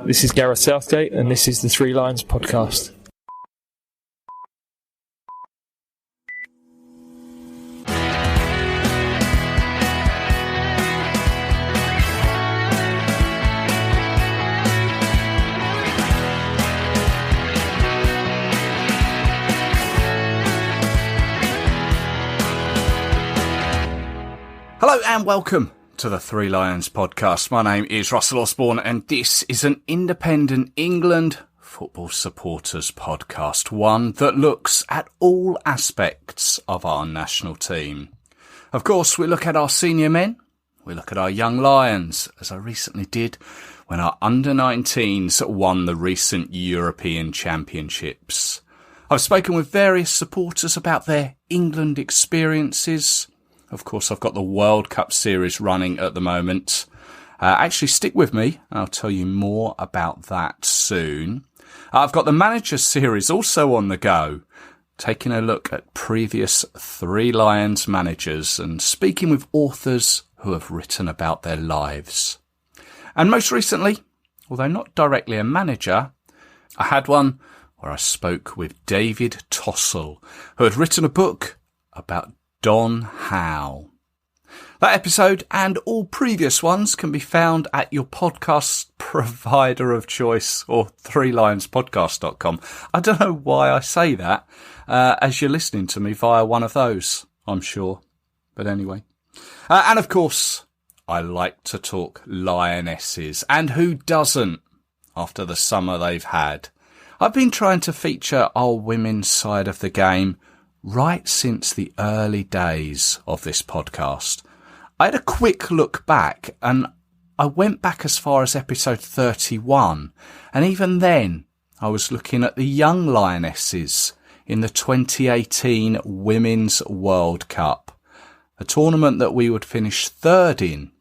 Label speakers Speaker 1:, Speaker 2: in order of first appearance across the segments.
Speaker 1: This is Gareth Southgate, and this is the Three Lions podcast.
Speaker 2: Hello and welcome to the Three Lions podcast. My name is Russell Osborne and this is an independent England football supporters podcast, one that looks at all aspects of our national team. Of course, we look at our senior men, we look at our young Lions, as I recently did when our under-19s won the recent European Championships. I've spoken with various supporters about their England experiences. Of course, I've got the World Cup series running at the moment. Actually, stick with me. I'll tell you more about that soon. I've got the Manager series also on the go, taking a look at previous Three Lions managers and speaking with authors who have written about their lives. And most recently, although not directly a manager, I had one where I spoke with David Tossell, who had written a book about Don Howe. That episode and all previous ones can be found at your podcast provider of choice or threelionspodcast.com. I don't know why I say that as you're listening to me via one of those, I'm sure. But anyway. And of course, I like to talk Lionesses. And who doesn't after the summer they've had? I've been trying to feature our women's side of the game right since the early days of this podcast. I had a quick look back and I went back as far as episode 31. And even then, I was looking at the young Lionesses in the 2018 Women's World Cup, a tournament that we would finish third in.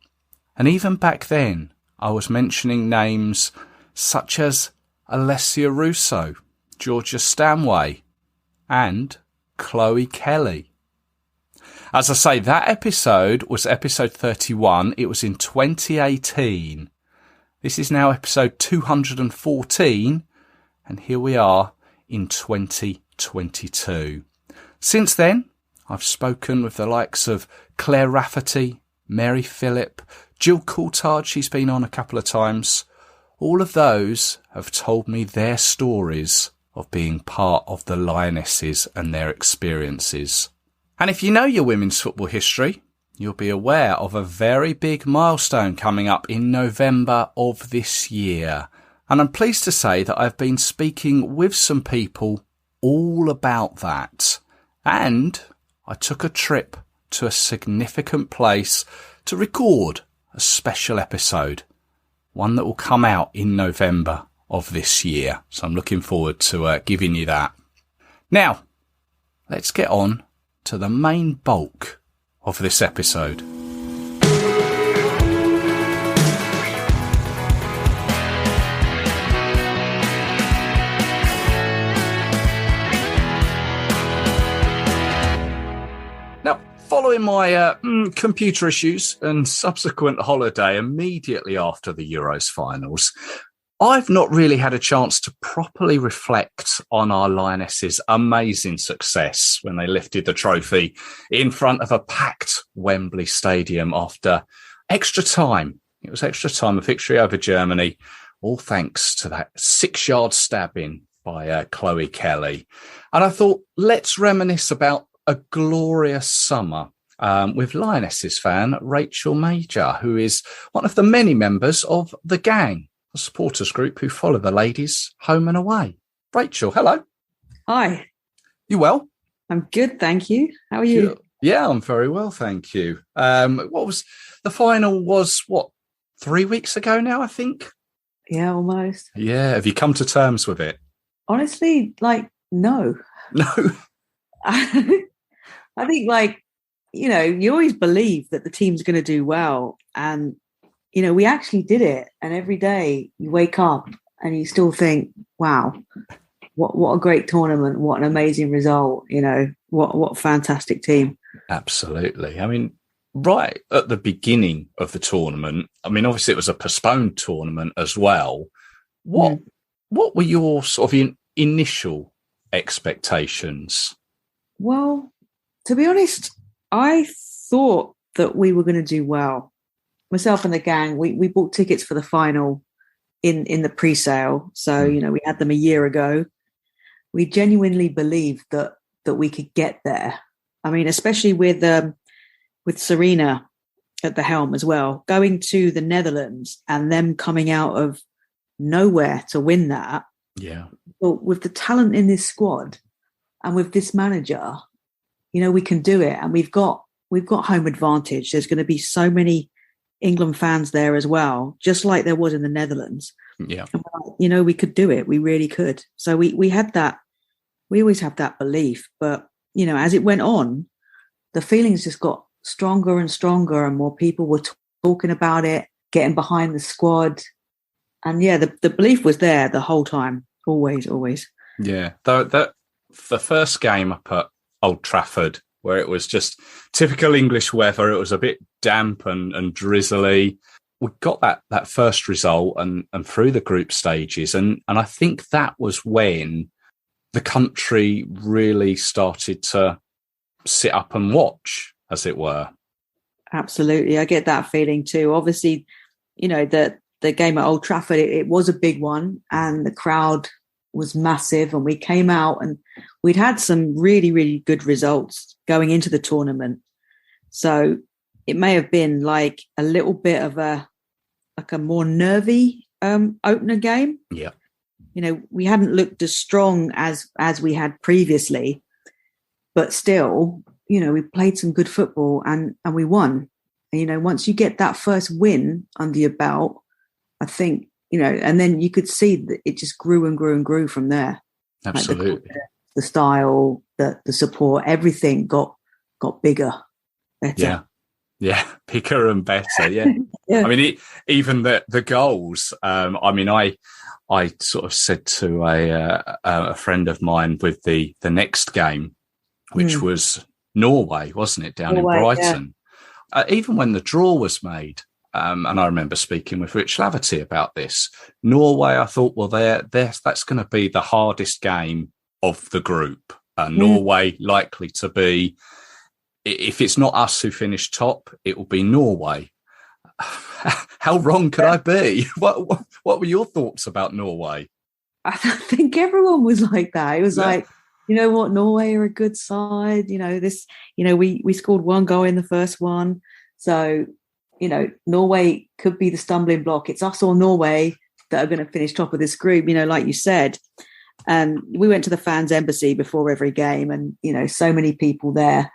Speaker 2: And even back then, I was mentioning names such as Alessia Russo, Georgia Stanway, and Chloe Kelly. As I say, that episode was episode 31. It was in 2018. This is now episode 214. And here we are in 2022. Since then, I've spoken with the likes of Claire Rafferty, Mary Phillip, Jill Coulthard, she's been on a couple of times. All of those have told me their stories of being part of the Lionesses and their experiences. And if you know your women's football history, you'll be aware of a very big milestone coming up in November of this year. And I'm pleased to say that I've been speaking with some people all about that. And I took a trip to a significant place to record a special episode, one that will come out in November of this year. So I'm looking forward to giving you that. Now, let's get on to the main bulk of this episode. Now, following my computer issues and subsequent holiday immediately after the Euros finals, I've not really had a chance to properly reflect on our Lionesses' amazing success when they lifted the trophy in front of a packed Wembley Stadium after extra time. It was extra time, a victory over Germany, all thanks to that 6-yard stabbing by Chloe Kelly. And I thought, let's reminisce about a glorious summer with Lionesses fan Rachel Major, who is one of the many members of The Gang, a supporters group who follow the ladies home and away. Rachel, hello.
Speaker 3: Hi.
Speaker 2: You well?
Speaker 3: I'm good, thank you. How are you?
Speaker 2: Yeah, I'm very well, thank you. What was the final? Was 3 weeks ago now, I think?
Speaker 3: Yeah, almost.
Speaker 2: Yeah. Have you come to terms with it?
Speaker 3: Honestly, no.
Speaker 2: No.
Speaker 3: I think, you always believe that the team's going to do well. And we actually did it. And every day you wake up and you still think, wow, what a great tournament. What an amazing result. What a fantastic team.
Speaker 2: Absolutely. I mean, right at the beginning of the tournament, obviously it was a postponed tournament as well. What were your sort of initial expectations?
Speaker 3: Well, to be honest, I thought that we were going to do well. Myself and the gang, we bought tickets for the final in the pre-sale. So, we had them a year ago. We genuinely believed that we could get there. I mean, especially with Serena at the helm as well, going to the Netherlands and them coming out of nowhere to win that.
Speaker 2: Yeah.
Speaker 3: But with the talent in this squad and with this manager, we can do it. And we've got home advantage. There's going to be so many England fans there as well, just like there was in the Netherlands.
Speaker 2: Yeah.
Speaker 3: And, we could do it. We really could. So we had that. We always have that belief. But, as it went on, the feelings just got stronger and stronger, and more people were talking about it, getting behind the squad. And yeah, the belief was there the whole time. Always.
Speaker 2: Yeah. The first game up at Old Trafford, where it was just typical English weather, it was a bit damp and drizzly. We got that first result and through the group stages. And I think that was when the country really started to sit up and watch, as it were.
Speaker 3: Absolutely. I get that feeling too. Obviously, the game at Old Trafford, it was a big one and the crowd was massive, and we came out and we'd had some really, really good results going into the tournament. So it may have been like a little bit of a more nervy opener game.
Speaker 2: Yeah.
Speaker 3: We hadn't looked as strong as we had previously, but still, we played some good football and we won. And, once you get that first win under your belt, I think, and then you could see that it just grew and grew and grew from there.
Speaker 2: Absolutely.
Speaker 3: Like the style, the support, everything got bigger, better.
Speaker 2: Yeah, bigger and better. Yeah.
Speaker 3: Yeah.
Speaker 2: I mean, even the goals. I sort of said to a friend of mine with the next game, which was Norway, wasn't it, down in Brighton? Yeah. Even when the draw was made, and I remember speaking with Rich Laverty about this, Norway, I thought, well, that's going to be the hardest game of the group. Norway likely to be, if it's not us who finish top, it will be Norway. How wrong could I be? What were your thoughts about Norway?
Speaker 3: I think everyone was like that. It was like, you know what, Norway are a good side. We scored one goal in the first one. So, Norway could be the stumbling block. It's us or Norway that are going to finish top of this group, like you said. And we went to the fans' embassy before every game and, so many people there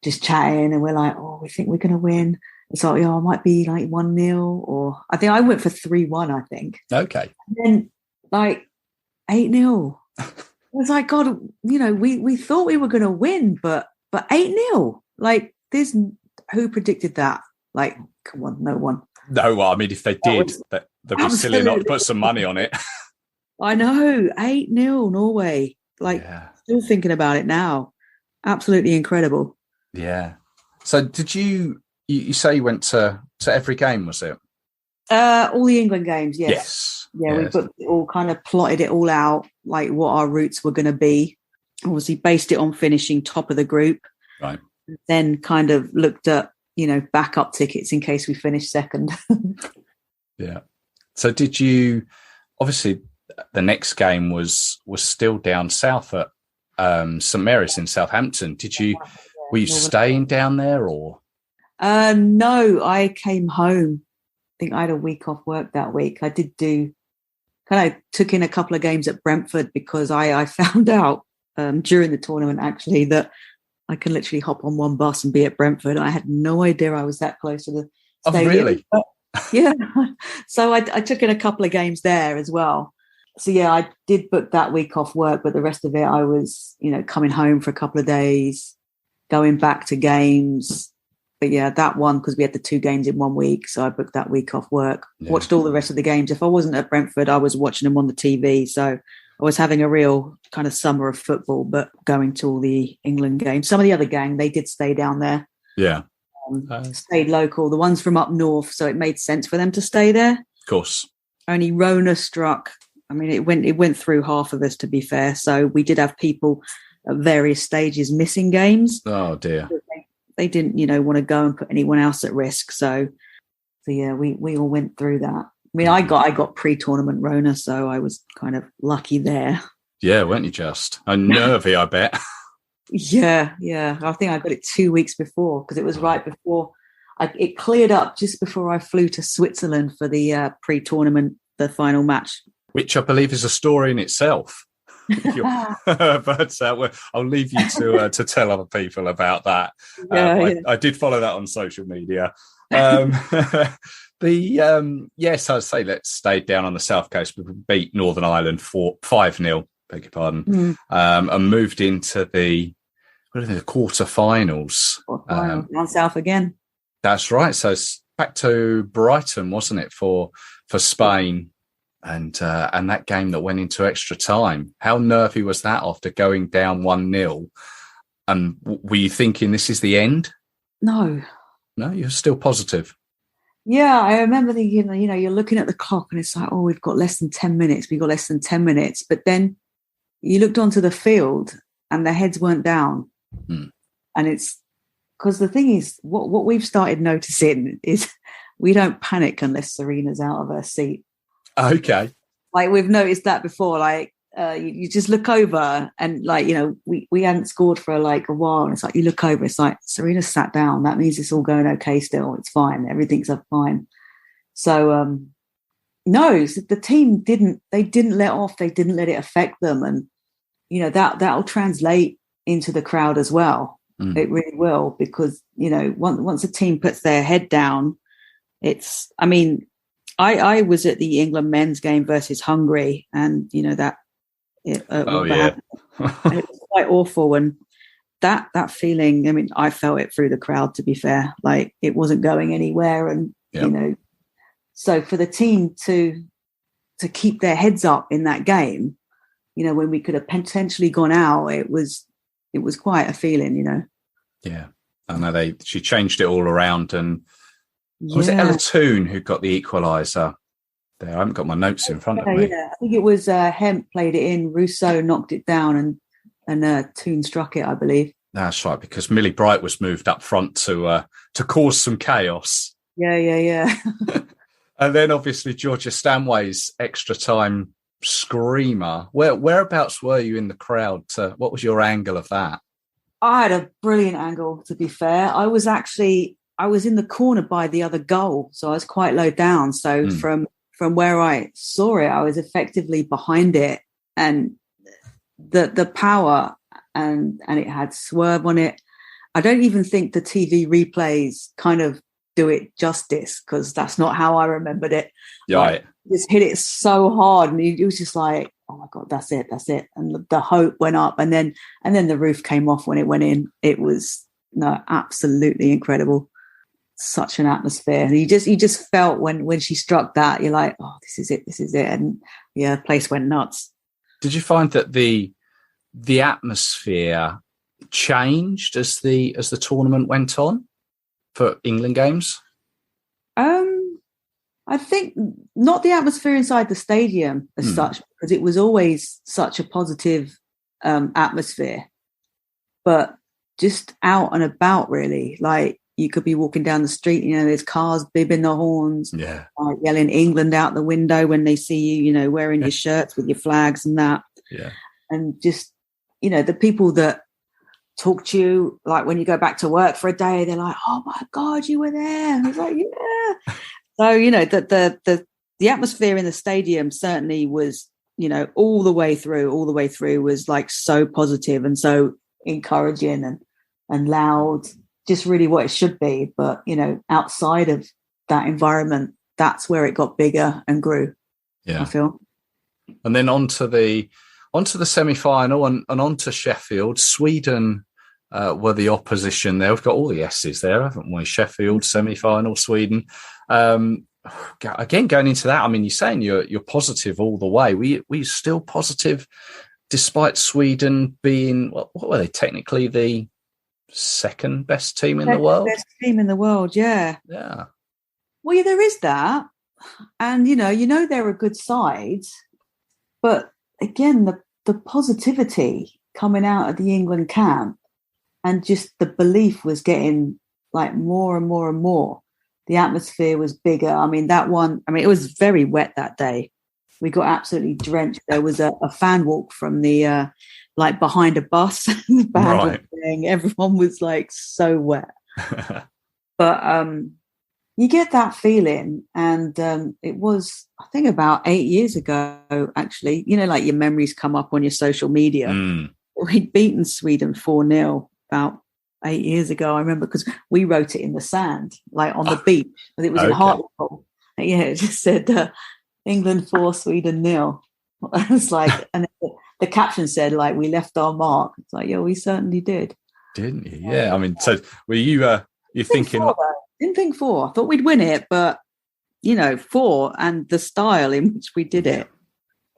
Speaker 3: just chatting. And we're like, oh, we think we're going to win. It's like, it might be like 1-0, or I think I went for 3-1, I think.
Speaker 2: Okay.
Speaker 3: And then like 8-0. It was like, God, we thought we were going to win, but 8-0. Like, who predicted that? Like, come on, no one.
Speaker 2: No, I mean, if they did, they'd be silly not to put some money on it.
Speaker 3: I know, 8-0 Norway. Like, still thinking about it now. Absolutely incredible.
Speaker 2: Yeah. So did you say you went to every game, was it?
Speaker 3: All the England games, yes.
Speaker 2: Yes.
Speaker 3: Yeah, we booked it all, kind of plotted it all out, like what our routes were going to be. Obviously based it on finishing top of the group.
Speaker 2: Right.
Speaker 3: Then kind of looked at, backup tickets in case we finished second.
Speaker 2: Yeah. So did you, obviously the next game was still down south at St Mary's in Southampton. Were you staying down there or?
Speaker 3: No, I came home. I think I had a week off work that week. I did took in a couple of games at Brentford because I found out during the tournament actually that I can literally hop on one bus and be at Brentford. I had no idea I was that close to the stadium.
Speaker 2: Oh, really?
Speaker 3: But, yeah. So I took in a couple of games there as well. So yeah, I did book that week off work, but the rest of it I was, coming home for a couple of days, going back to games. But yeah, that one, because we had the 2 games in 1 week. So I booked that week off work, watched all the rest of the games. If I wasn't at Brentford, I was watching them on the TV. So I was having a real kind of summer of football, but going to all the England games. Some of the other gang, they did stay down there.
Speaker 2: Yeah.
Speaker 3: Stayed local. The ones from up north. So it made sense for them to stay there.
Speaker 2: Of course.
Speaker 3: Only Rona struck I mean, it went through half of us, to be fair. So we did have people at various stages missing games.
Speaker 2: Oh dear.
Speaker 3: They didn't, want to go and put anyone else at risk. So yeah, we all went through that. I mean, I got pre-tournament Rona, so I was kind of lucky there.
Speaker 2: Yeah, weren't you just? And nervy, I bet.
Speaker 3: Yeah. I think I got it 2 weeks before, because it was right before it cleared up just before I flew to Switzerland for the pre-tournament, the final match.
Speaker 2: Which I believe is a story in itself. But I'll leave you to tell other people about that. I did follow that on social media. Yes, I'd say let's stay down on the south coast. We beat Northern Ireland 5-0, beg your pardon, and moved into the quarterfinals.
Speaker 3: Down south again.
Speaker 2: That's right. So it's back to Brighton, wasn't it, for Spain, and that game that went into extra time. How nervy was that after going down 1-0? And were you thinking this is the end?
Speaker 3: No,
Speaker 2: you're still positive.
Speaker 3: Yeah, I remember thinking, you're looking at the clock and it's like, oh, we've got less than 10 minutes. But then you looked onto the field and the heads weren't down. And it's because the thing is, what we've started noticing is we don't panic unless Serena's out of her seat.
Speaker 2: Okay.
Speaker 3: Like we've noticed that before, like you just look over and we hadn't scored for a while. And it's like, you look over, it's like Serena's sat down. That means it's all going okay still. It's fine. Everything's fine. So, no, the team didn't let off. They didn't let it affect them. And, that'll translate into the crowd as well. It really will, because, once a team puts their head down, I was at the England men's game versus Hungary, and it was quite awful. And that feeling, I felt it through the crowd, to be fair. Like, it wasn't going anywhere, and so for the team to keep their heads up in that game, when we could have potentially gone out, it was quite a feeling,
Speaker 2: Yeah, I know she changed it all around, and was it Ella Toon who got the equaliser? There, I haven't got my notes in front of me.
Speaker 3: Yeah, I think it was Hemp played it in, Rousseau knocked it down, and Toon struck it, I believe.
Speaker 2: That's right, because Millie Bright was moved up front to cause some chaos.
Speaker 3: Yeah.
Speaker 2: And then obviously Georgia Stanway's extra time screamer. Whereabouts were you in the crowd? What was your angle of that?
Speaker 3: I had a brilliant angle, to be fair. I was in the corner by the other goal, so I was quite low down. So from where I saw it, I was effectively behind it, and the power and it had swerve on it. I don't even think the TV replays kind of do it justice, because that's not how I remembered it.
Speaker 2: Right.
Speaker 3: Just hit it so hard, and it was just like, oh my God, that's it. And the hope went up, and then the roof came off when it went in. It was absolutely incredible. Such an atmosphere. And you just felt when she struck that, you're like, oh, this is it. And the place went nuts.
Speaker 2: Did you find that the atmosphere changed as the tournament went on for England games?
Speaker 3: I think not the atmosphere inside the stadium as such, because it was always such a positive atmosphere, but just out and about, really. Like, you could be walking down the street, there's cars bibbing the horns, yelling England out the window when they see you, wearing your shirts with your flags and that.
Speaker 2: Yeah. And
Speaker 3: just, the people that talk to you, like when you go back to work for a day, they're like, oh my God, you were there. And I was like, yeah. So, the atmosphere in the stadium certainly was, all the way through was like so positive and so encouraging and loud, just really what it should be. But, outside of that environment, that's where it got bigger and grew.
Speaker 2: Yeah.
Speaker 3: I feel.
Speaker 2: And then onto the semi-final and onto Sheffield. Sweden were the opposition there. We've got all the S's there, haven't we? Sheffield, semi-final, Sweden. Again, going into that, you're saying you're positive all the way. Were you still positive despite Sweden being, what were they, technically the second best team in the world?
Speaker 3: Best team in the world, yeah.
Speaker 2: Yeah.
Speaker 3: Well, yeah, there is that. And, they're a good side. But again, the positivity coming out of the England camp and just the belief was getting like more and more and more. The atmosphere was bigger. I mean, it was very wet that day. We got absolutely drenched. There was a fan walk from the, like behind a bus. The band was playing. Everyone was like so wet. But you get that feeling. And it was, I think, about 8 years ago, actually. You know, like your memories come up on your social media. We'd beaten Sweden 4-0 about 8 years ago. I remember because we wrote it in the sand, like on the beach. It was in Hartlepool. Yeah, it just said England 4, Sweden 0. I was like, and the caption said, like, we left our mark. It's like, yeah, we certainly did.
Speaker 2: Didn't you? Yeah. I mean, so were you thinking?
Speaker 3: Didn't think 4. I thought we'd win it, but, 4 and the style in which we did it.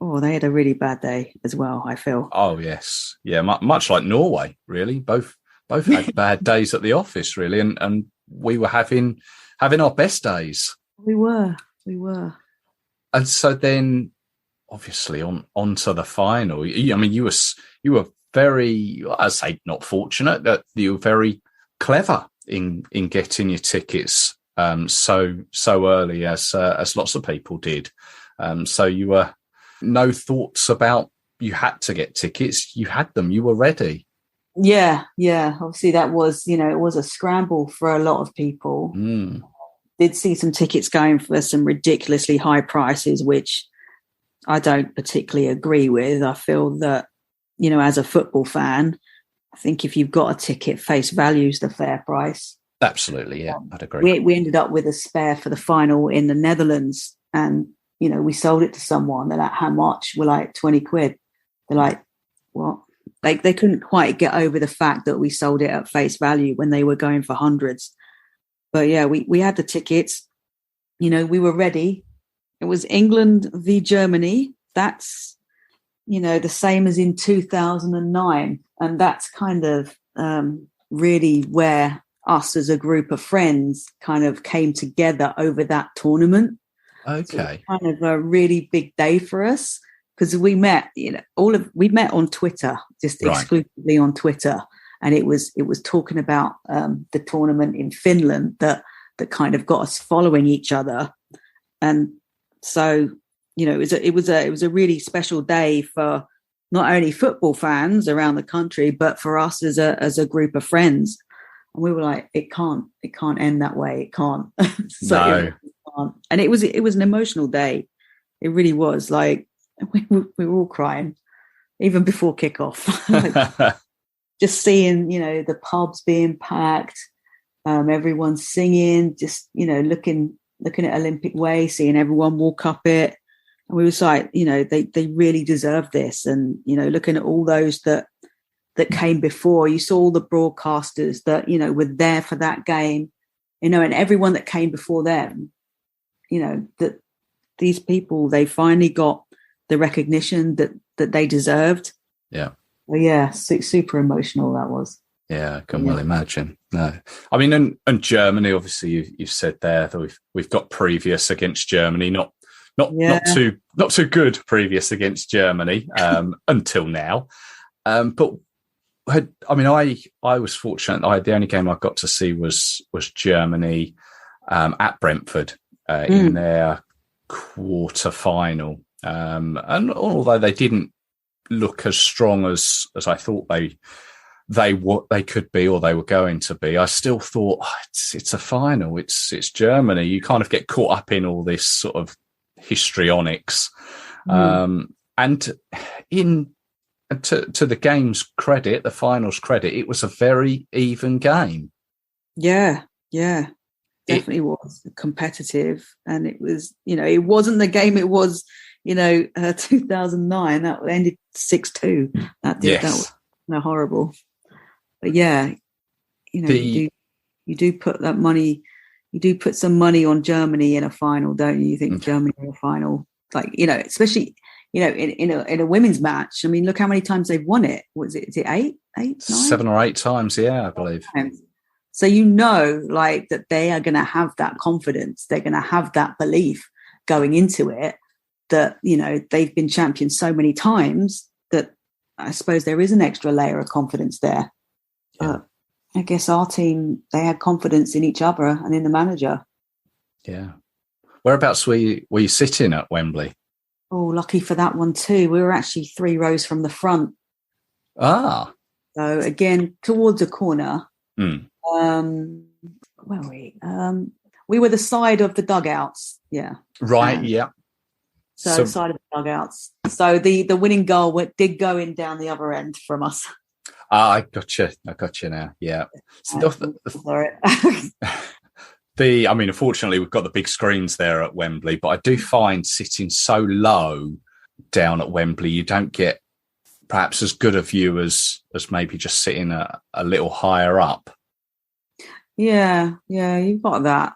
Speaker 3: Oh, they had a really bad day as well, I feel.
Speaker 2: Oh, yes. Yeah, much like Norway, really. Both had bad days at the office, really, and we were having our best days.
Speaker 3: We were.
Speaker 2: And so then, obviously, on to the final. I mean, you were very, I say, not fortunate, that you were very clever in getting your tickets so early as lots of people did. So you were no thoughts about you had to get tickets. You had them. You were ready.
Speaker 3: Yeah. Obviously, that was it was a scramble for a lot of people. Did see some tickets going for some ridiculously high prices, which I don't particularly agree with. I feel that, as a football fan, I think if you've got a ticket, face value is the fair price.
Speaker 2: Absolutely, yeah, I'd agree.
Speaker 3: We ended up with a spare for the final in the Netherlands, and, we sold it to someone. They're like, how much? We're like, 20 quid. They're like, what? Like, they couldn't quite get over the fact that we sold it at face value when they were going for hundreds. But yeah, we had the tickets, we were ready. It was England v Germany. That's, the same as in 2009. And that's kind of really where us as a group of friends kind of came together over that tournament.
Speaker 2: Okay.
Speaker 3: So it was kind of a really big day for us because we met, we met on Twitter, just exclusively on Twitter. And it was talking about the tournament in Finland that kind of got us following each other, and so it was a really special day for not only football fans around the country, but for us as a group of friends. And we were like, it can't end that way. It can't. So
Speaker 2: no.
Speaker 3: It can't. And it was an emotional day. It really was. Like we were all crying even before kickoff. Just seeing, the pubs being packed, everyone singing, just, looking at Olympic Way, seeing everyone walk up it. And we was like, they really deserve this. And, looking at all those that came before, you saw all the broadcasters that, were there for that game, and everyone that came before them, that these people, they finally got the recognition that they deserved.
Speaker 2: Yeah.
Speaker 3: Well, yeah, super emotional that was.
Speaker 2: Yeah, I can well imagine. No, I mean, and Germany, obviously, you've said there that we've got previous against Germany, not too good previous against Germany until now. But I was fortunate. The only game I got to see was Germany at Brentford in their quarter final, and although they didn't look as strong as I thought they could be or they were going to be, I still thought it's a final. It's Germany. You kind of get caught up in all this sort of histrionics, and to the game's credit, the final's credit, it was a very even game. Yeah,
Speaker 3: definitely was competitive, and it was it wasn't the game it was 2009 that ended 6-2. That was horrible. But yeah, you do put that money, you do put some money on Germany in a final, don't you? You think Germany in a final, like especially in a women's match. I mean, look how many times they've won it. Is it 8, 9?
Speaker 2: 7 or 8 times? Yeah, I believe.
Speaker 3: So like that they are going to have that confidence. They're going to have that belief going into it. that, they've been champions so many times that I suppose there is an extra layer of confidence there.
Speaker 2: Yeah.
Speaker 3: I guess our team, they had confidence in each other and in the manager.
Speaker 2: Yeah. Whereabouts were you sitting at Wembley?
Speaker 3: Oh, lucky for that one too. We were actually 3 rows from the front.
Speaker 2: Ah.
Speaker 3: So again, towards a corner.
Speaker 2: Mm.
Speaker 3: Where were we? We were the side of the dugouts. Yeah.
Speaker 2: Right. Yeah.
Speaker 3: So side of the dugouts. So the winning goal did go in down the other end from us.
Speaker 2: I got you now. Yeah. So unfortunately, we've got the big screens there at Wembley, but I do find sitting so low down at Wembley, you don't get perhaps as good a view as maybe just sitting a little higher up. Yeah,
Speaker 3: you've got that.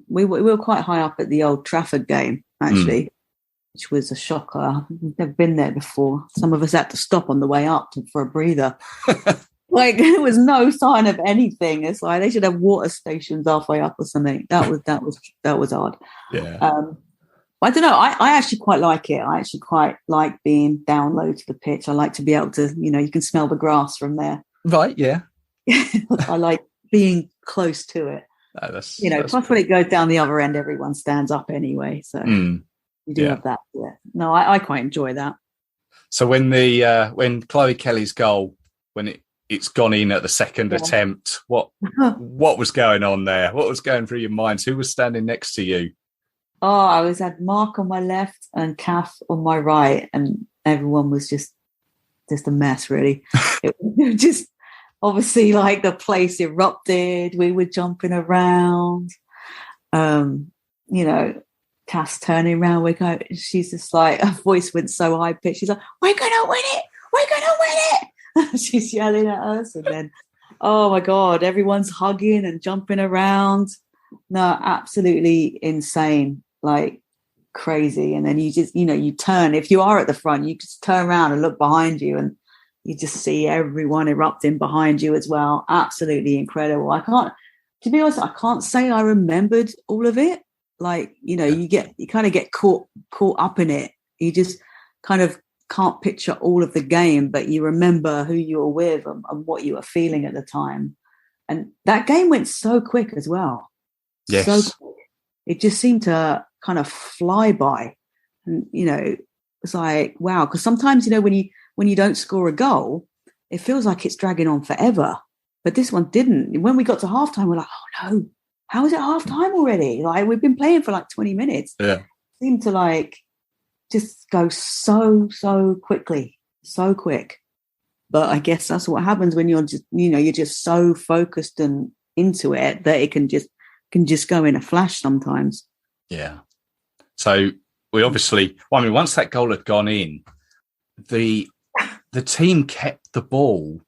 Speaker 3: We were quite high up at the Old Trafford game, actually, which was a shocker. We've never been there before. Some of us had to stop on the way up for a breather. Like, there was no sign of anything. It's like they should have water stations halfway up or something. That was odd.
Speaker 2: Yeah.
Speaker 3: I don't know. I actually quite like it. I actually quite like being down low to the pitch. I like to be able to, you can smell the grass from there.
Speaker 2: Right. Yeah.
Speaker 3: I like being close to it.
Speaker 2: That's
Speaker 3: plus when it goes down the other end, everyone stands up anyway. So you do have that. Yeah. No, I quite enjoy that.
Speaker 2: So when Chloe Kelly's goal, when it's gone in at the second attempt, what was going on there? What was going through your minds? Who was standing next to you?
Speaker 3: Oh, I had Mark on my left and Kath on my right, and everyone was just a mess, really. It was just obviously like the place erupted. We were jumping around. Kath's turning around. She's just like, her voice went so high pitched. She's like, "We're gonna win it! We're gonna win it!" She's yelling at us, and then, oh my God, everyone's hugging and jumping around. No, absolutely insane, like crazy. And then you just, you turn. If you are at the front, you just turn around and look behind you, and you just see everyone erupting behind you as well. Absolutely incredible. To be honest, I can't say I remembered all of it. Like, you kind of get caught up in it. You just kind of can't picture all of the game, but you remember who you were with and what you were feeling at the time. And that game went so quick as well.
Speaker 2: Yes.
Speaker 3: So quick. It just seemed to kind of fly by. And, it's like, wow. Because sometimes, when you don't score a goal, it feels like it's dragging on forever. But this one didn't. When we got to halftime, we're like, oh no, how is it halftime already? Like, we've been playing for like 20 minutes.
Speaker 2: Yeah.
Speaker 3: It seemed to like just go so quickly, so quick. But I guess that's what happens when you're just, you're just so focused and into it that it can just go in a flash sometimes.
Speaker 2: Yeah. So we obviously, once that goal had gone in, the team kept the ball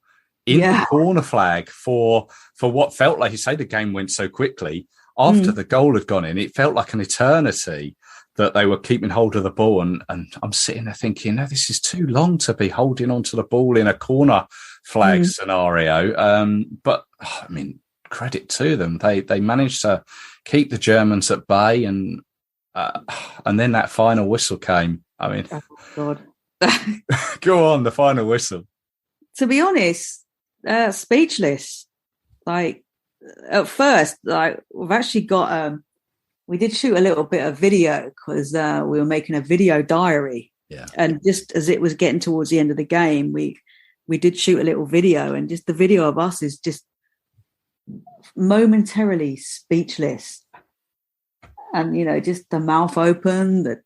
Speaker 2: in the corner flag for what felt like, you say, the game went so quickly. After the goal had gone in, it felt like an eternity that they were keeping hold of the ball. And I'm sitting there thinking, no, this is too long to be holding onto the ball in a corner flag scenario. But credit to them. They managed to keep the Germans at bay, and then that final whistle came.
Speaker 3: Oh, God.
Speaker 2: Go on, the final whistle.
Speaker 3: To be honest, speechless. Like, at first, like, we've actually got we did shoot a little bit of video because we were making a video diary.
Speaker 2: Yeah.
Speaker 3: And just as it was getting towards the end of the game, we did shoot a little video, and just the video of us is just momentarily speechless. And, just the mouth open, the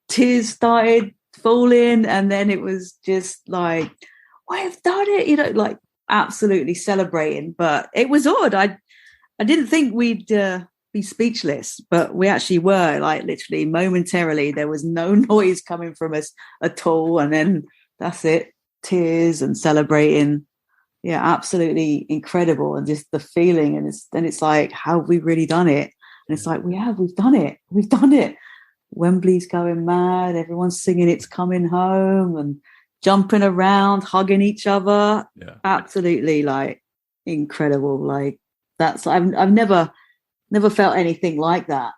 Speaker 3: tears started falling, and then it was just like, we've done it, like absolutely celebrating. But it was odd. I didn't think we'd be speechless, but we actually were. Like, literally momentarily, there was no noise coming from us at all, and then that's it, tears and celebrating. Yeah, absolutely incredible. And just the feeling, and it's like, how have we really done it? And it's like, we've done it. Wembley's going mad, everyone's singing It's Coming Home and jumping around, hugging each other.
Speaker 2: Yeah.
Speaker 3: Absolutely, like, incredible. Like, that's, I've never felt anything like that.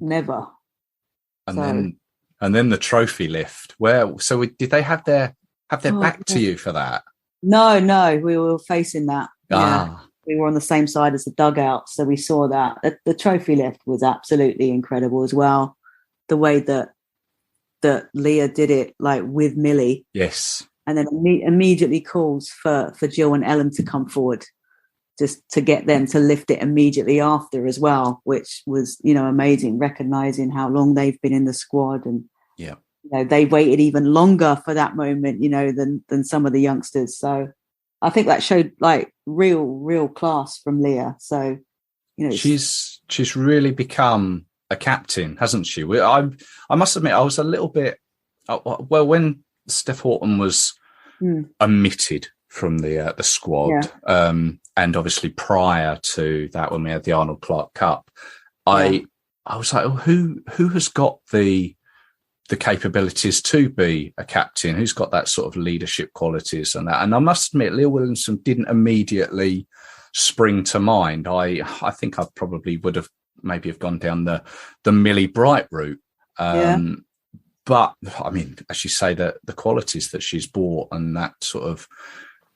Speaker 3: Never.
Speaker 2: And And then the trophy lift. Did they have their back to you for that?
Speaker 3: No, we were facing that. Yeah.
Speaker 2: Ah.
Speaker 3: We were on the same side as the dugout, so we saw that. The trophy lift was absolutely incredible as well. The way that Leah did it, like with Millie.
Speaker 2: Yes.
Speaker 3: And then immediately calls for Jill and Ellen to come forward, just to get them to lift it immediately after as well, which was, amazing, recognizing how long they've been in the squad. And they waited even longer for that moment, than some of the youngsters. So I think that showed like real class from Leah. So,
Speaker 2: she's really become a captain, hasn't she? I must admit, I was a little bit, when Steph Houghton was omitted from the squad, and obviously prior to that, when we had the Arnold Clark Cup, I was like, who has got the capabilities to be a captain? Who's got that sort of leadership qualities and that? And I must admit, Leah Williamson didn't immediately spring to mind. I think I probably would have maybe gone down the Millie Bright route. But I mean, as you say, the qualities that she's brought, and that sort of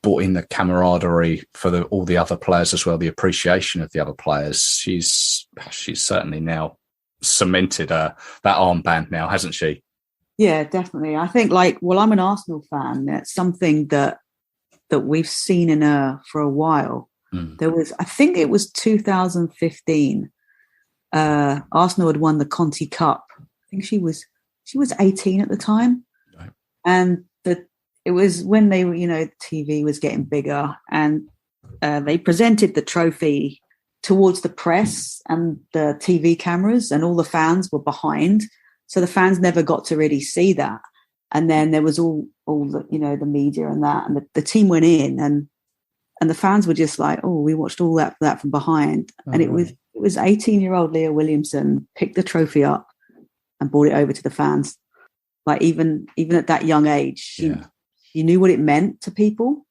Speaker 2: brought in the camaraderie for all the other players as well, the appreciation of the other players. She's certainly now cemented that armband now, hasn't she?
Speaker 3: Yeah, definitely. I think I'm an Arsenal fan. It's something that we've seen in her for a while. There was, I think it was 2015. Arsenal had won the Conti Cup. I think she was 18 at the time, right. And it was when they were, the TV was getting bigger, and they presented the trophy towards the press and the TV cameras, and all the fans were behind, so the fans never got to really see that. And then there was all the the media and that, and the team went in, and the fans were just like, oh, we watched all that from behind. And it was 18-year-old Leah Williamson picked the trophy up and brought it over to the fans. Like even at that young age, she knew what it meant to people.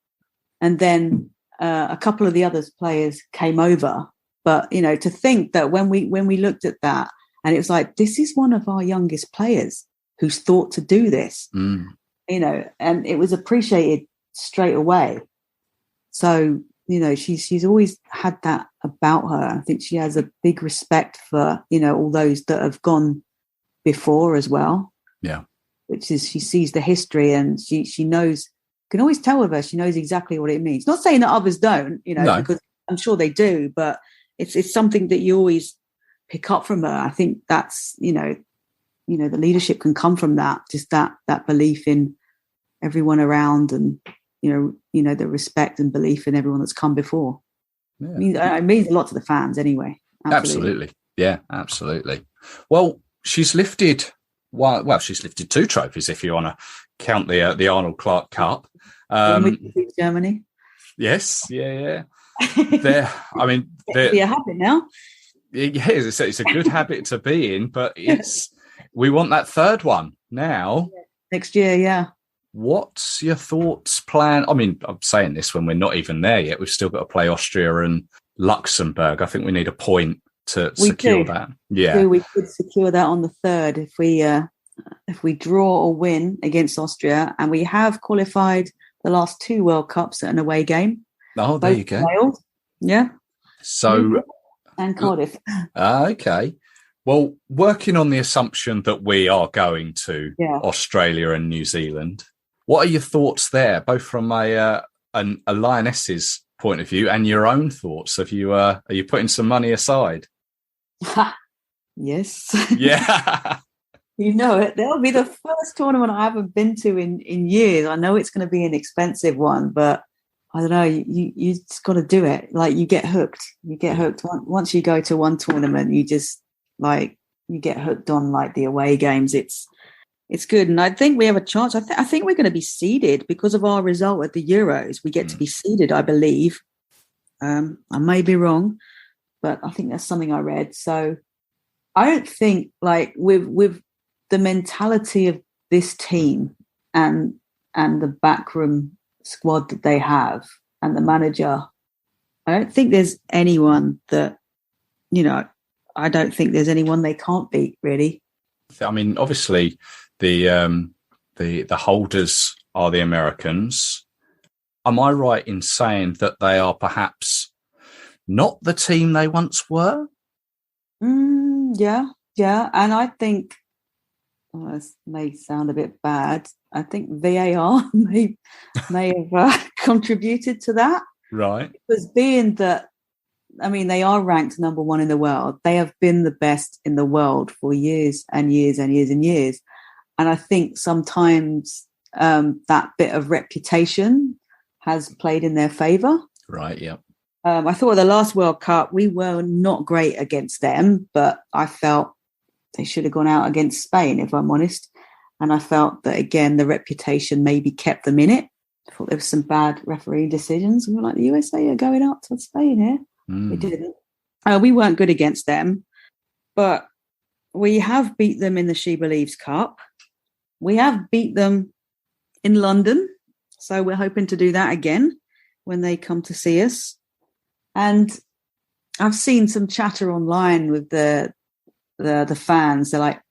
Speaker 3: And then a couple of the other players came over. But, to think that when we looked at that, and it was like, this is one of our youngest players who's thought to do this, and it was appreciated straight away. So, she's always had that about her. I think she has a big respect for, all those that have gone before as well.
Speaker 2: Yeah.
Speaker 3: Which is, she sees the history, and she knows, can always tell with her, she knows exactly what it means. Not saying that others don't,
Speaker 2: no.
Speaker 3: Because I'm sure they do, but it's something that you always pick up from her. I think that's, the leadership can come from that, just that belief in everyone around, and, the respect and belief in everyone that's come before. Yeah. It means a lot to the fans anyway.
Speaker 2: Absolutely. Yeah, absolutely. Well, she's lifted 2 trophies if you want to count the Arnold Clark Cup.
Speaker 3: Germany.
Speaker 2: Yes, yeah.
Speaker 3: Be a habit now.
Speaker 2: Yeah, it's a good habit to be in, but we want that third one now.
Speaker 3: Next year, yeah.
Speaker 2: What's your thoughts, plan? I mean, I'm saying this when we're not even there yet. We've still got to play Austria and Luxembourg. I think we need a point to secure that. Yeah,
Speaker 3: we could secure that on the 3rd if we draw or win against Austria, and we have qualified the last 2 World Cups at an away game.
Speaker 2: Oh, there you go.
Speaker 3: Wales. Yeah.
Speaker 2: So
Speaker 3: and Cardiff.
Speaker 2: Okay. Well, working on the assumption that we are going to Australia and New Zealand, what are your thoughts there, both from a Lionesses point of view and your own thoughts? Are you putting some money aside?
Speaker 3: Yes.
Speaker 2: Yeah.
Speaker 3: You know it. That'll be the first tournament I haven't been to in years. I know it's going to be an expensive one, but I don't know. You just got to do it. Like, you get hooked. You get hooked once you go to one tournament. You just you get hooked on the away games. It's good, and I think we have a chance. I think we're going to be seeded because of our result at the Euros. We get to be seeded, I believe. I may be wrong, but I think that's something I read. So I don't think with the mentality of this team and the backroom squad that they have and the manager, I don't think there's anyone that, I don't think there's anyone they can't beat, really.
Speaker 2: I mean, obviously, the holders are the Americans. Am I right in saying that they are perhaps not the team they once were?
Speaker 3: Yeah. And I think, this may sound a bit bad, I think VAR may have contributed to that.
Speaker 2: Right.
Speaker 3: Because being that, I mean, they are ranked number one in the world. They have been the best in the world for years and years and years and years. And I think sometimes that bit of reputation has played in their favour.
Speaker 2: Right, yeah.
Speaker 3: I thought the last World Cup, we were not great against them, but I felt they should have gone out against Spain, if I'm honest. And I felt that, again, the reputation maybe kept them in it. I thought there were some bad referee decisions. We were like, the USA are going up to Spain here. They didn't. We weren't good against them, but we have beat them in the She Believes Cup. We have beat them in London. So we're hoping to do that again when they come to see us. And I've seen some chatter online with the fans. They're like,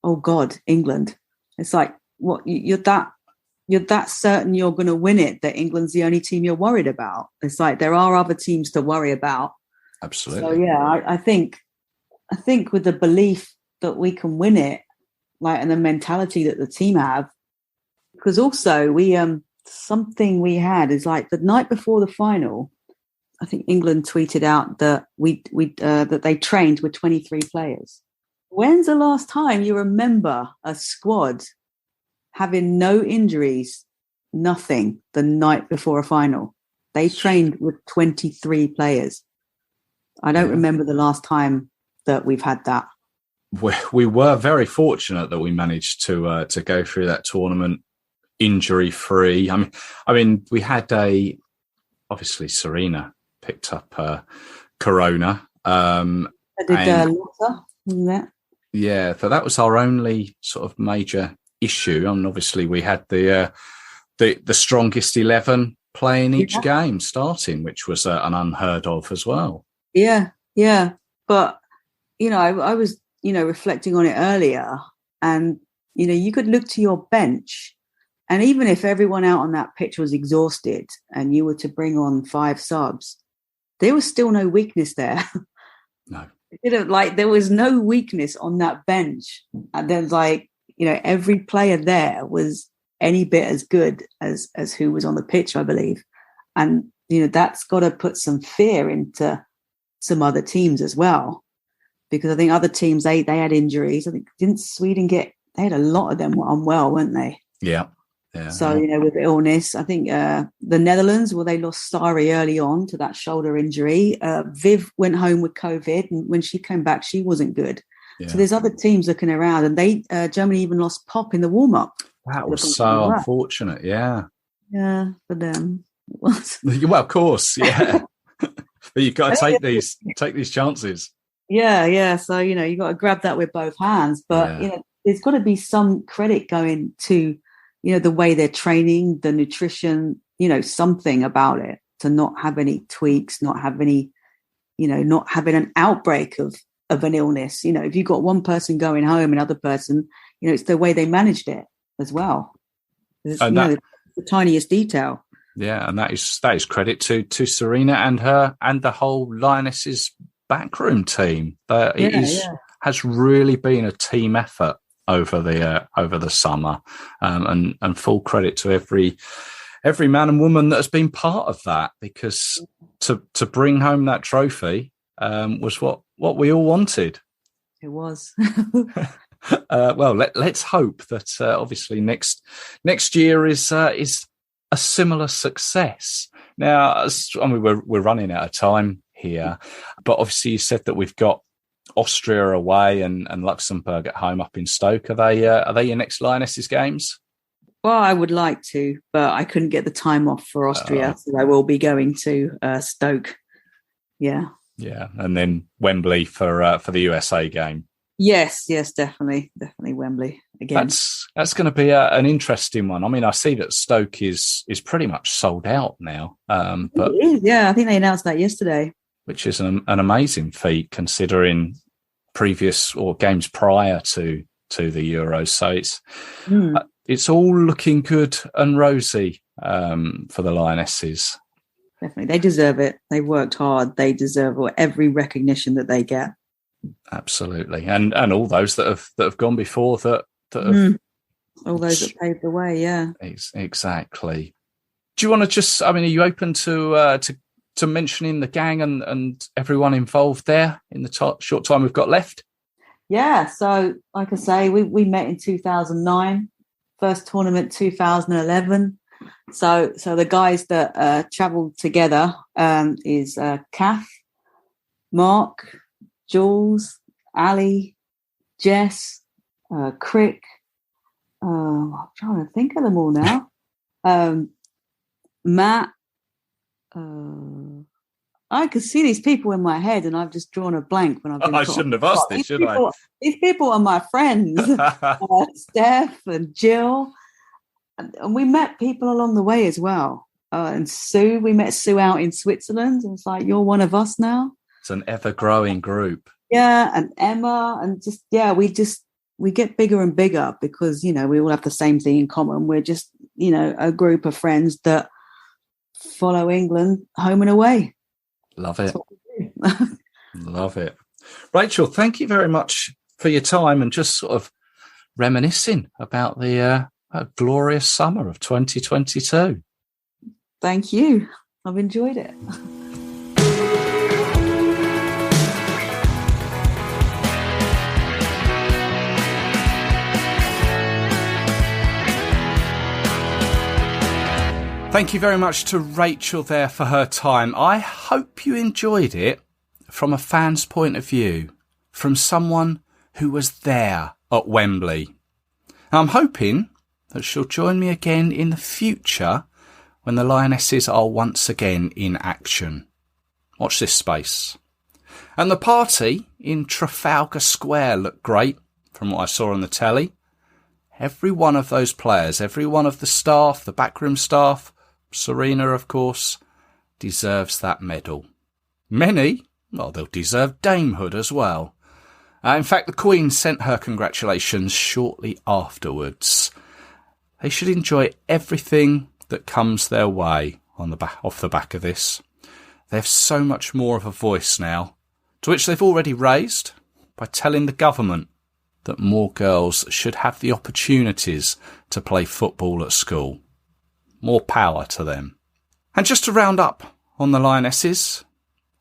Speaker 3: "Oh God, England!" It's like, what? You're that certain you're going to win it that England's the only team you're worried about? It's like there are other teams to worry about.
Speaker 2: Absolutely.
Speaker 3: So yeah, I think with the belief that we can win it, like, and the mentality that the team have, because also we something we had is like the night before the final. I think England tweeted out that that they trained with 23 players. When's the last time you remember a squad having no injuries, nothing, the night before a final? They trained with 23 players. I don't remember the last time that we've had that.
Speaker 2: We were very fortunate that we managed to go through that tournament injury free. I mean, we had obviously Serena picked up corona.
Speaker 3: Lotta, wasn't it?
Speaker 2: Yeah, so that was our only sort of major issue. And obviously we had the strongest 11 playing each game starting, which was an unheard of as well.
Speaker 3: Yeah. But, I was, reflecting on it earlier, and, you could look to your bench, and even if everyone out on that pitch was exhausted and you were to bring on 5 subs, there was still no weakness there.
Speaker 2: No.
Speaker 3: There was no weakness on that bench. And then every player there was any bit as good as who was on the pitch, I believe. And, that's got to put some fear into some other teams as well. Because I think other teams, they had injuries. I think, didn't Sweden they had a lot of them unwell, weren't they?
Speaker 2: Yeah.
Speaker 3: So, with illness, I think the Netherlands, they lost Sari early on to that shoulder injury. Viv went home with COVID, and when she came back, she wasn't good. Yeah. So there's other teams looking around, and Germany even lost Pop in the warm-up.
Speaker 2: That was so unfortunate, yeah.
Speaker 3: Yeah, for them.
Speaker 2: Well, of course, yeah. But you've got to take these chances.
Speaker 3: Yeah. So, you've got to grab that with both hands. But, there's got to be some credit going to, the way they're training, the nutrition, something about it, to not have any tweaks, not have any, not having an outbreak of an illness. If you've got one person going home, another person, it's the way they managed it as well. It's, the tiniest detail.
Speaker 2: Yeah, and that is credit to Serena and the whole Lionesses backroom team. Has really been a team effort over the summer, and full credit to every man and woman that has been part of that, because to bring home that trophy was what we all wanted.
Speaker 3: It was.
Speaker 2: Well, let's hope that obviously next year is a similar success. Now, we're running out of time here, but obviously you said that we've got Austria away and Luxembourg at home up in Stoke. Are they your next Lionesses games?
Speaker 3: Well, I would like to, but I couldn't get the time off for Austria, so I will be going to Stoke. Yeah. Yeah,
Speaker 2: and then Wembley for the USA game.
Speaker 3: Yes, definitely Wembley again.
Speaker 2: That's going to be an interesting one. I mean, I see that Stoke is pretty much sold out now. But
Speaker 3: it is, yeah, I think they announced that yesterday.
Speaker 2: Which is an amazing feat considering previous or games prior to to the Euros. So it's all looking good and rosy for the Lionesses.
Speaker 3: Definitely. They deserve it. They worked hard. They deserve every recognition that they get.
Speaker 2: Absolutely. And all those that have gone before that have...
Speaker 3: All those that paved the way, yeah.
Speaker 2: Exactly. Do you want to just, are you open to mentioning the gang and everyone involved there in the short time we've got left?
Speaker 3: Yeah, so like I say, we met in 2009, first tournament 2011. So the guys that travelled together is Kath, Mark, Jules, Ali, Jess, Crick. I'm trying to think of them all now. Matt. I could see these people in my head, and I've just drawn a blank when I've been.
Speaker 2: I shouldn't have asked this, should I?
Speaker 3: These people are my friends, Steph and Jill, and we met people along the way as well. And Sue, we met Sue out in Switzerland, and it's like, you're one of us now.
Speaker 2: It's an ever-growing group.
Speaker 3: Yeah, and Emma, and we get bigger and bigger because, we all have the same thing in common. We're just, a group of friends that follow England home and away.
Speaker 2: Love it. Love it. Rachel, thank you very much for your time and just sort of reminiscing about the glorious summer of 2022.
Speaker 3: Thank you. I've enjoyed it.
Speaker 2: Thank you very much to Rachel there for her time. I hope you enjoyed it from a fan's point of view, from someone who was there at Wembley. I'm hoping that she'll join me again in the future when the Lionesses are once again in action. Watch this space. And the party in Trafalgar Square looked great from what I saw on the telly. Every one of those players, every one of the staff, the backroom staff, Serena, of course, deserves that medal. Many, they'll deserve damehood as well. In fact, the Queen sent her congratulations shortly afterwards. They should enjoy everything that comes their way off the back of this. They have so much more of a voice now, to which they've already raised by telling the government that more girls should have the opportunities to play football at school. More power to them. And just to round up on the Lionesses,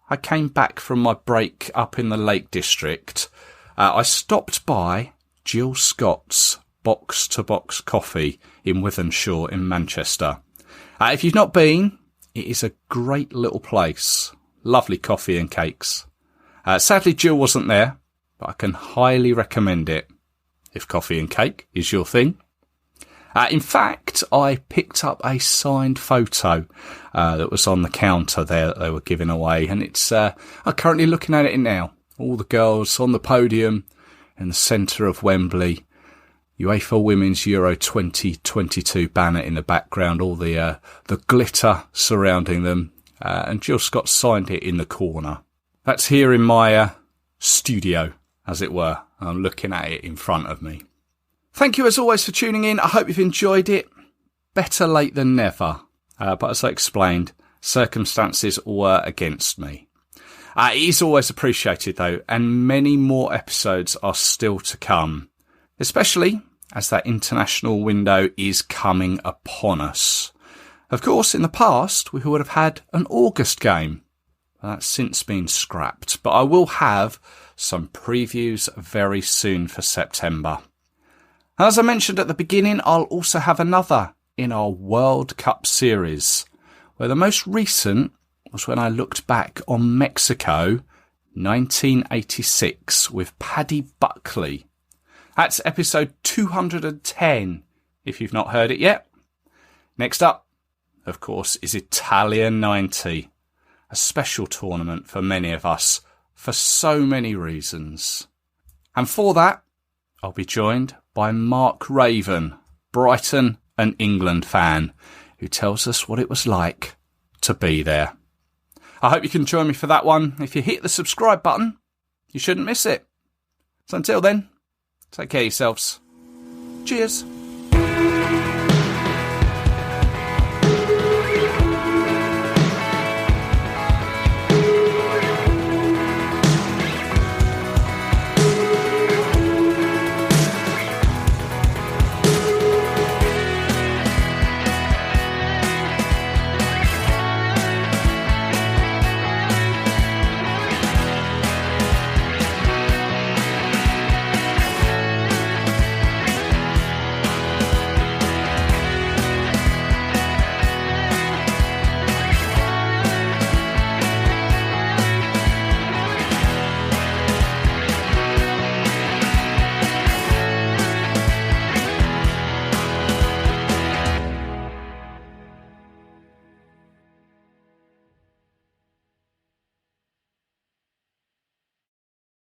Speaker 2: I came back from my break up in the Lake District. I stopped by Jill Scott's box-to-box coffee in Withenshaw in Manchester. If you've not been, it is a great little place. Lovely coffee and cakes. Sadly, Jill wasn't there, but I can highly recommend it if coffee and cake is your thing. In fact, I picked up a signed photo that was on the counter there that they were giving away, and it's I'm currently looking at it now. All the girls on the podium in the centre of Wembley, UEFA Women's Euro 2022 banner in the background, all the glitter surrounding them, and Jill Scott signed it in the corner. That's here in my studio, as it were. I'm looking at it in front of me. Thank you as always for tuning in. I hope you've enjoyed it. Better late than never. But as I explained, circumstances were against me. It is always appreciated though, and many more episodes are still to come, especially as that international window is coming upon us. Of course, in the past, we would have had an August game. That's since been scrapped, but I will have some previews very soon for September. As I mentioned at the beginning, I'll also have another in our World Cup series, where the most recent was when I looked back on Mexico 1986 with Paddy Buckley. That's episode 210, if you've not heard it yet. Next up, of course, is Italia 90, a special tournament for many of us for so many reasons. And for that, I'll be joined by Mark Raven, Brighton and England fan, who tells us what it was like to be there. I hope you can join me for that one. If you hit the subscribe button, you shouldn't miss it. So until then, Take care of yourselves. Cheers.